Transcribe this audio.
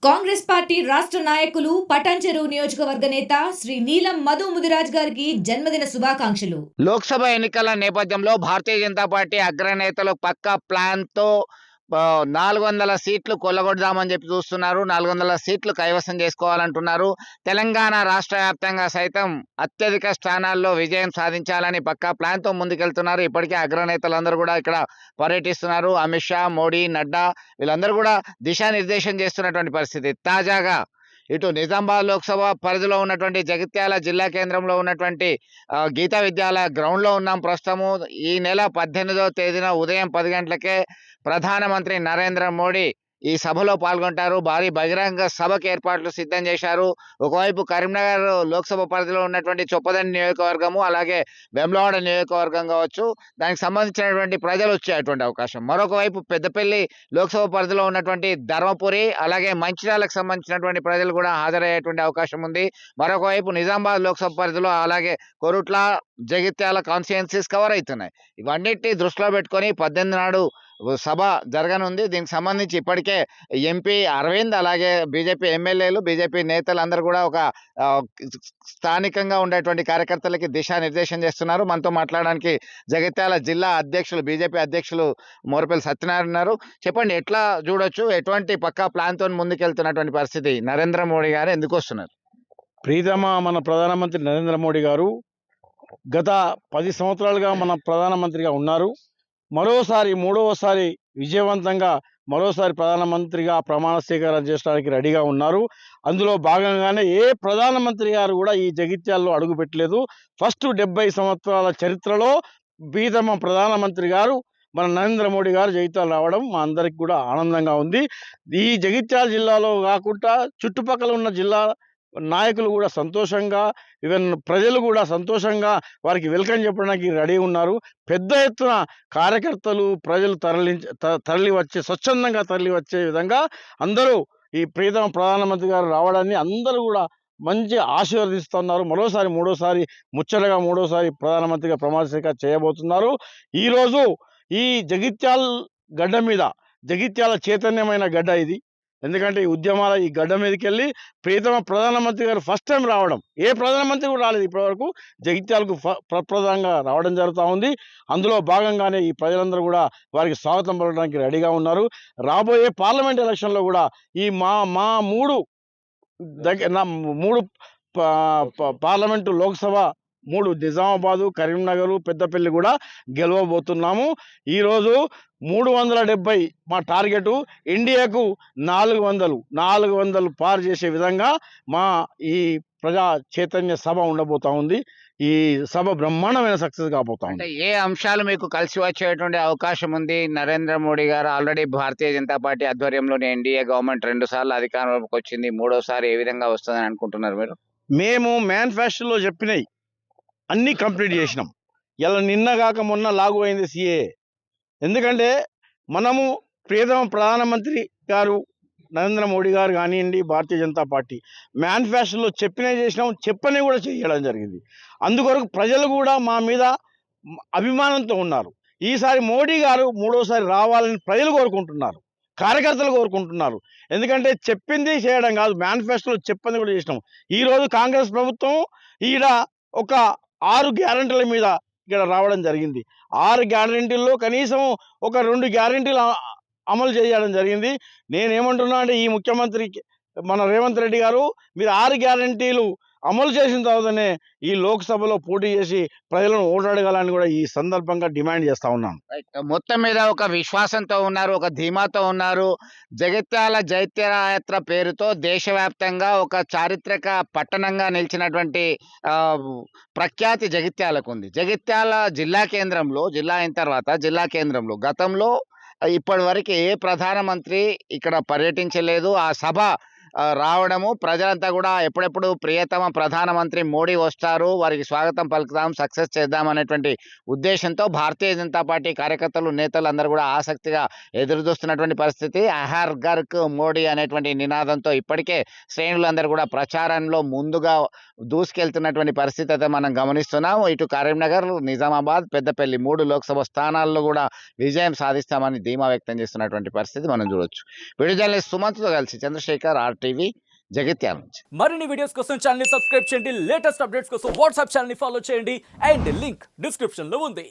Congress party రాష్ట్ర నాయకులు పటాన్చెరు నియోజకవర్గ నేత శ్రీ నీలం మధు ముదిరాజ్ గారికి జన్మదిన శుభాకాంక్షలు. లోక్సభ ఎన్నికల నేపథ్యంలో భారతీయ జనతా పార్టీ అగ్రనేతలు పక్కా ప్లాన్‌తో 400 సీట్లు కొల్లగొడదామని చెప్పి చూస్తున్నారు. 400 సీట్లు కైవసం చేసుకోవాలంటున్నారు. తెలంగాణ రాష్ట్ర వ్యాప్తంగా సైతం అత్యధిక స్థానాల్లో విజయం సాధించాలని పక్కా ప్లాన్‌తో ముందుకెళ్తున్నారు. ఇప్పటికే అగ్రనేతలందరూ కూడా ఇక్కడ పర్యటిస్తున్నారు. అమిత్ షా, మోడీ, నడ్డా వీళ్ళందరూ కూడా దిశానిర్దేశం చేస్తున్నటువంటి పరిస్థితి. తాజాగా ఇటు నిజామాబాద్ లోక్సభ పరిధిలో ఉన్నటువంటి జగిత్యాల జిల్లా కేంద్రంలో ఉన్నటువంటి గీతా విద్యాలయ గ్రౌండ్‌లో ఉన్నాం ప్రస్తుతము. ఈ నెల 18వ తేదీన ఉదయం 10 గంటలకే ప్రధానమంత్రి నరేంద్ర మోడీ ఈ సభలో పాల్గొంటారు. భారీ బహిరంగ సభకు ఏర్పాట్లు సిద్ధం చేశారు. ఒకవైపు కరీంనగర్ లోక్సభ పరిధిలో ఉన్నటువంటి చొప్పదండి నియోజకవర్గము, అలాగే వేములవాడ నియోజకవర్గం కావచ్చు, దానికి సంబంధించినటువంటి ప్రజలు వచ్చేటువంటి అవకాశం. మరొక వైపు పెద్దపల్లి లోక్సభ పరిధిలో ఉన్నటువంటి ధర్మపురి, అలాగే మంచిర్యాలకు సంబంధించినటువంటి ప్రజలు కూడా హాజరయ్యేటువంటి అవకాశం ఉంది. మరొక వైపు నిజామాబాద్ లోక్సభ పరిధిలో, అలాగే కొరుట్ల, జగిత్యాల కాన్స్టిట్యుయెన్సీస్ కవర్ అవుతున్నాయి. ఇవన్నిటిని దృష్టిలో పెట్టుకొని 18 నాడు సభ జరగనుంది. దీనికి సంబంధించి ఇప్పటికే ఎంపీ అరవింద్, అలాగే బీజేపీ ఎమ్మెల్యేలు, బీజేపీ నేతలందరూ కూడా ఒక స్థానికంగా ఉండేటువంటి కార్యకర్తలకి దిశానిర్దేశం చేస్తున్నారు. మనతో మాట్లాడడానికి జగిత్యాల జిల్లా అధ్యక్షులు, బీజేపీ అధ్యక్షులు మోరపల్లి సత్యనారాయణ ఉన్నారు. చెప్పండి, ఎట్లా చూడొచ్చు, ఎటువంటి పక్కా ప్లాన్‌తో ముందుకెళ్తున్నటువంటి పరిస్థితి? నరేంద్ర మోడీ గారు ఎందుకు వస్తున్నారు? ప్రీతమ మన ప్రధానమంత్రి నరేంద్ర మోడీ గారు గత 10 సంవత్సరాలుగా మన ప్రధానమంత్రిగా ఉన్నారు. మరోసారి మూడవసారి విజయవంతంగా మరోసారి ప్రధానమంత్రిగా ప్రమాణ స్వీకారం చేయడానికి రెడీగా ఉన్నారు. అందులో భాగంగానే ఏ ప్రధానమంత్రి గారు కూడా ఈ జగిత్యాల్లో అడుగు పెట్టలేదు. ఫస్ట్ 70 సంవత్సరాల చరిత్రలో ప్రీతమ ప్రధానమంత్రి గారు మన నరేంద్ర మోడీ గారు జగిత్యాల రావడం మా అందరికి కూడా ఆనందంగా ఉంది. ఈ జగిత్యాల జిల్లాలో కాకుండా చుట్టుపక్కల ఉన్న జిల్లా నాయకులు కూడా సంతోషంగా, ఈవెన్ ప్రజలు కూడా సంతోషంగా వారికి వెల్కమ్ చెప్పడానికి రెడీ ఉన్నారు. పెద్ద ఎత్తున కార్యకర్తలు, ప్రజలు తరలి వచ్చే, స్వచ్ఛందంగా తరలి వచ్చే విధంగా అందరూ ఈ ప్రీతమ ప్రధానమంత్రి గారు రావడాన్ని అందరూ కూడా మంచి ఆశీర్వదిస్తున్నారు. మూడోసారి ముచ్చటగా ప్రధానమంత్రిగా ప్రమాణ స్వీకారం చేయబోతున్నారు. ఈరోజు ఈ జగిత్యాల గడ్డ మీద, జగిత్యాల చైతన్యమైన గడ్డ ఇది. ఎందుకంటే ఈ ఉద్యమాల ఈ గడ్డ మీదకి వెళ్ళి ప్రీతమ ప్రధానమంత్రి గారు ఫస్ట్ టైం రావడం, ఏ ప్రధానమంత్రి కూడా రాలేదు ఇప్పటివరకు, జగిత్యాలకు ప్రప్రదంగా రావడం జరుగుతూ ఉంది. అందులో భాగంగానే ఈ ప్రజలందరూ కూడా వారికి స్వాగతం పలకడానికి రెడీగా ఉన్నారు. రాబోయే పార్లమెంట్ ఎలక్షన్లో కూడా ఈ మా మూడు పార్లమెంటు, లోక్సభ 3 నిజామాబాదు, కరీంనగర్, పెద్దపల్లి కూడా గెలవబోతున్నాము. ఈరోజు 370 మా టార్గెట్. ఇండియాకు 400 పార్ చేసే విధంగా మా ఈ ప్రజా చైతన్య సభ ఉండబోతా ఉంది. ఈ సభ బ్రహ్మాండమైన సక్సెస్ కాబోతా ఉంది. ఏ అంశాలు మీకు కలిసి వచ్చేటువంటి అవకాశం ఉంది? నరేంద్ర మోడీ గారు ఆల్రెడీ భారతీయ జనతా పార్టీ ఆధ్వర్యంలోని ఎన్డీఏ గవర్నమెంట్ 2 సార్లు అధికారంలోకి వచ్చింది. మూడోసారి ఏ విధంగా వస్తుందని అనుకుంటున్నారు మీరు? మేము మేనిఫెస్టోలో చెప్పినవి అన్నీ కంప్లీట్ చేసినాం. ఇలా నిన్న కాక మొన్న లాగు అయింది సిఏ. ఎందుకంటే మనము ప్రియతమ ప్రధానమంత్రి గారు నరేంద్ర మోడీ గారు కానివ్వండి, భారతీయ జనతా పార్టీ మేనిఫెస్టోలో చెప్పినవి చేసినాం, చెప్పని కూడా చేయడం జరిగింది. అందుకొరకు ప్రజలు కూడా మా మీద అభిమానంతో ఉన్నారు. ఈసారి మోడీ గారు మూడోసారి రావాలని ప్రజలు కోరుకుంటున్నారు, కార్యకర్తలు కోరుకుంటున్నారు. ఎందుకంటే చెప్పింది చేయడం కాదు, మేనిఫెస్టోలో చెప్పింది కూడా చేసినాం. ఈరోజు కాంగ్రెస్ ప్రభుత్వం ఈడ ఒక 6 గ్యారెంటీల మీద ఇక్కడ రావడం జరిగింది. 6 గ్యారెంటీల్లో కనీసం ఒక 2 గ్యారెంటీలు అమలు చేయడం జరిగింది. నేనేమంటున్నా అంటే, ఈ ముఖ్యమంత్రి మన రేవంత్ రెడ్డి గారు మీరు 6 గ్యారెంటీలు అమలు చేసిన తర్వాతనే ఈ లోక్సభలో పోటీ చేసి ప్రజలను ఓటాడగాలని కూడా ఈ సందర్భంగా డిమాండ్ చేస్తా ఉన్నాను. మొత్తం మీద ఒక విశ్వాసంతో ఉన్నారు, ఒక ధీమాతో ఉన్నారు. జగిత్యాల జైత్యయాత్ర పేరుతో దేశవ్యాప్తంగా ఒక చారిత్రక పట్టణంగా నిలిచినటువంటి ప్రఖ్యాతి జగిత్యాలకు ఉంది. జగిత్యాల జిల్లా కేంద్రంలో, జిల్లా అయిన తర్వాత జిల్లా కేంద్రంలో గతంలో ఇప్పటి వరకు ఏ ప్రధానమంత్రి ఇక్కడ పర్యటించలేదు. ఆ సభ రావడము, ప్రజలంతా కూడా ఎప్పుడెప్పుడు ప్రియతమ ప్రధానమంత్రి మోడీ వస్తారు, వారికి స్వాగతం పలుకుదాం, సక్సెస్ చేద్దాం అనేటువంటి ఉద్దేశంతో భారతీయ జనతా పార్టీ కార్యకర్తలు, నేతలు అందరూ కూడా ఆసక్తిగా ఎదురు చూస్తున్నటువంటి పరిస్థితి. హర్ ఘర్ కు మోడీ అనేటువంటి నినాదంతో ఇప్పటికే శ్రేణులందరూ కూడా ప్రచారంలో ముందుగా దూసుకెళ్తున్నటువంటి పరిస్థితి అయితే మనం గమనిస్తున్నాం. ఇటు కరీంనగర్, నిజామాబాద్, పెద్దపల్లి 3 లోక్సభ స్థానాల్లో కూడా విజయం సాధిస్తామని ధీమా వ్యక్తం చేస్తున్నటువంటి పరిస్థితి మనం చూడొచ్చు. వీడియో జర్నలిస్ట్ సుమంత్తో కలిసి చంద్రశేఖర్, RTV, జగిత్యాల నుంచి. మరిన్ని వీడియోస్ కోసం ఛానల్ ని సబ్స్క్రైబ్ చేయండి, లేటెస్ట్ అప్డేట్స్ కోసం వాట్సాప్ ఛానల్ ని ఫాలో చేయండి అండ్ లింక్ డిస్క్రిప్షన్ లో ఉంది.